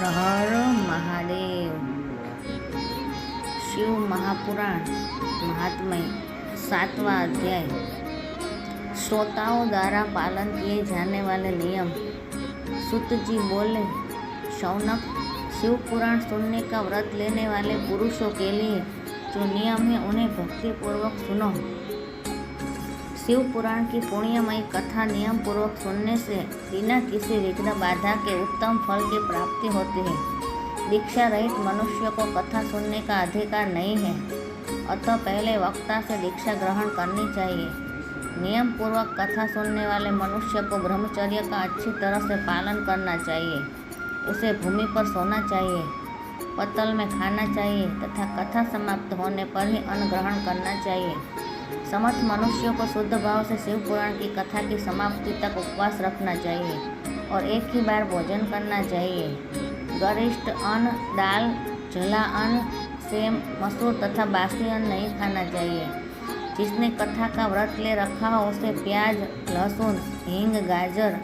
हर महादेव। शिव महापुराण महात्म्य 7वां अध्याय। श्रोताओं द्वारा पालन किए जाने वाले नियम। सूत जी बोले, शौनक, शिव पुराण सुनने का व्रत लेने वाले पुरुषों के लिए जो नियम है उन्हें भक्ति पूर्वक सुनो। शिव पुराण की पुण्यमयी कथा नियम पूर्वक सुनने से बिना किसी विघ्न बाधा के उत्तम फल की प्राप्ति होती है। दीक्षा रहित मनुष्य को कथा सुनने का अधिकार नहीं है, अतः पहले वक्ता से दीक्षा ग्रहण करनी चाहिए। नियम पूर्वक कथा सुनने वाले मनुष्य को ब्रह्मचर्य का अच्छी तरह से पालन करना चाहिए। उसे भूमि पर सोना चाहिए, पत्तल में खाना चाहिए तथा कथा समाप्त होने पर ही अन्न ग्रहण करना चाहिए। समर्थ मनुष्यों को शुद्ध भाव से शिव पुराण की कथा की समाप्ति तक उपवास रखना चाहिए और एक ही बार भोजन करना चाहिए। गरिष्ठ अन्न, दाल, जला अन्न, सेम, मसूर तथा बासी अन्न नहीं खाना चाहिए। जिसने कथा का व्रत ले रखा हो उसे प्याज, लहसुन, हींग, गाजर,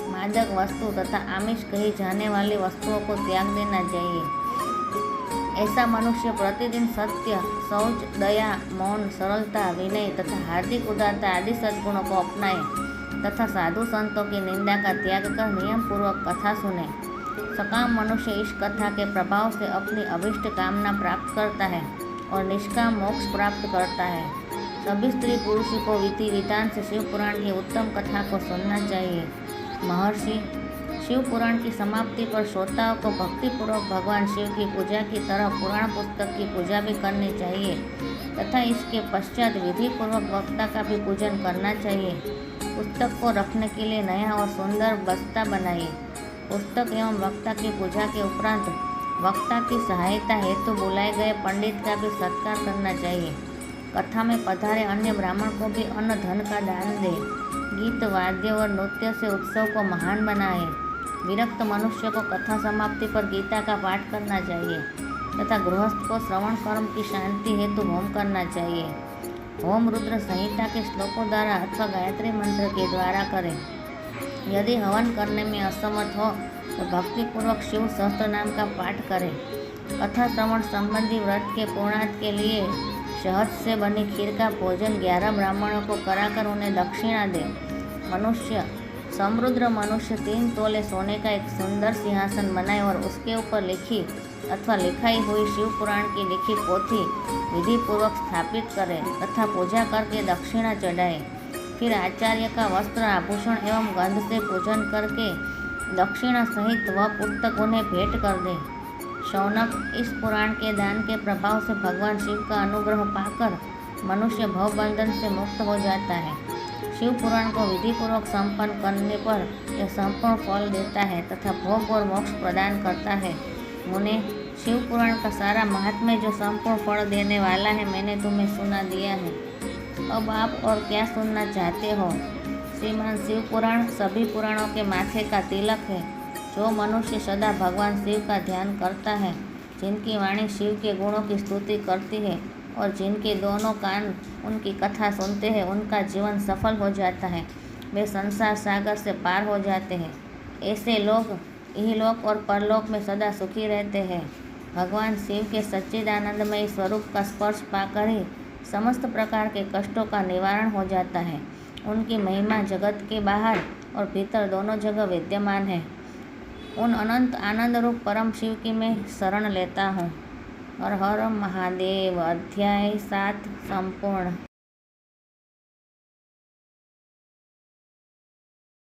मादक वस्तु तथा आमिष कही जाने वाली वस्तुओं को त्याग देना चाहिए। ऐसा मनुष्य प्रतिदिन सत्य, शौच, दया, मौन, सरलता, विनय तथा हार्दिक उदारता आदि सद्गुणों को अपनाए तथा साधु संतों की निंदा का त्याग कर नियम पूर्वक कथा सुने। सकाम मनुष्य इस कथा के प्रभाव से अपनी अभिष्ट कामना प्राप्त करता है और निष्काम मोक्ष प्राप्त करता है। सभी स्त्री पुरुषों को विधि विधान से शिव पुराण की उत्तम कथा को सुनना चाहिए। महर्षि, शिव पुराण की समाप्ति पर श्रोताओं को भक्तिपूर्वक भगवान शिव की पूजा की तरह पुराण पुस्तक की पूजा भी करनी चाहिए तथा इसके पश्चात विधि पूर्वक वक्ता का भी पूजन करना चाहिए। पुस्तक को रखने के लिए नया और सुंदर बस्ता बनाइए। पुस्तक एवं वक्ता की पूजा के उपरांत वक्ता की सहायता हेतु बुलाए गए पंडित का भी सत्कार करना चाहिए। कथा में पधारे अन्य ब्राह्मण को भी अन्न धन का दान दे। गीत, वाद्य और नृत्य से उत्सव को महान बनाए। विरक्त मनुष्य को कथा समाप्ति पर गीता का पाठ करना चाहिए तथा गृहस्थ को श्रवण कर्म की शांति हेतु होम करना चाहिए। होम रुद्र संहिता के श्लोकों द्वारा अथवा गायत्री मंत्र के द्वारा करें। यदि हवन करने में असमर्थ हो तो भक्तिपूर्वक शिव सहस्त्र नाम का पाठ करें। कथा श्रवण संबंधी व्रत के पूर्णार्थ के लिए शहद से बनी खीर का भोजन 11 ब्राह्मणों को कराकर उन्हें दक्षिणा दे। समृद्ध मनुष्य 3 तोले सोने का एक सुंदर सिंहासन बनाए और उसके ऊपर लिखी अथवा लिखाई हुई शिव पुराण की लिखी पोथी विधि पूर्वक स्थापित करे तथा पूजा करके दक्षिणा चढ़ाए। फिर आचार्य का वस्त्र, आभूषण एवं गंध से पूजन करके दक्षिणा सहित वह पुस्तक उन्हें भेंट कर दे। शौनक, इस पुराण के दान के प्रभाव से भगवान शिव का अनुग्रह पाकर मनुष्य भवबंधन से मुक्त हो जाता है। शिव पुराण को विधि पूर्वक संपन्न करने पर यह संपूर्ण फल देता है तथा भोग और मोक्ष प्रदान करता है। मुने, शिव पुराण का सारा महात्म्य जो संपूर्ण फल देने वाला है मैंने तुम्हें सुना दिया है। अब आप और क्या सुनना चाहते हो? श्रीमान शिव पुराण सभी पुराणों के माथे का तिलक है। जो मनुष्य सदा भगवान शिव का ध्यान करता है, जिनकी वाणी शिव के गुणों की स्तुति करती है और जिनके दोनों कान उनकी कथा सुनते हैं, उनका जीवन सफल हो जाता है। वे संसार सागर से पार हो जाते हैं। ऐसे लोग इहलोक और परलोक में सदा सुखी रहते हैं। भगवान शिव के सच्चिदानंदमय स्वरूप का स्पर्श पाकर ही समस्त प्रकार के कष्टों का निवारण हो जाता है। उनकी महिमा जगत के बाहर और भीतर दोनों जगह विद्यमान है। उन अनंत आनंद रूप परम शिव की मैं शरण लेता हूँ। हर हर महादेव। अध्याय 7 संपूर्ण।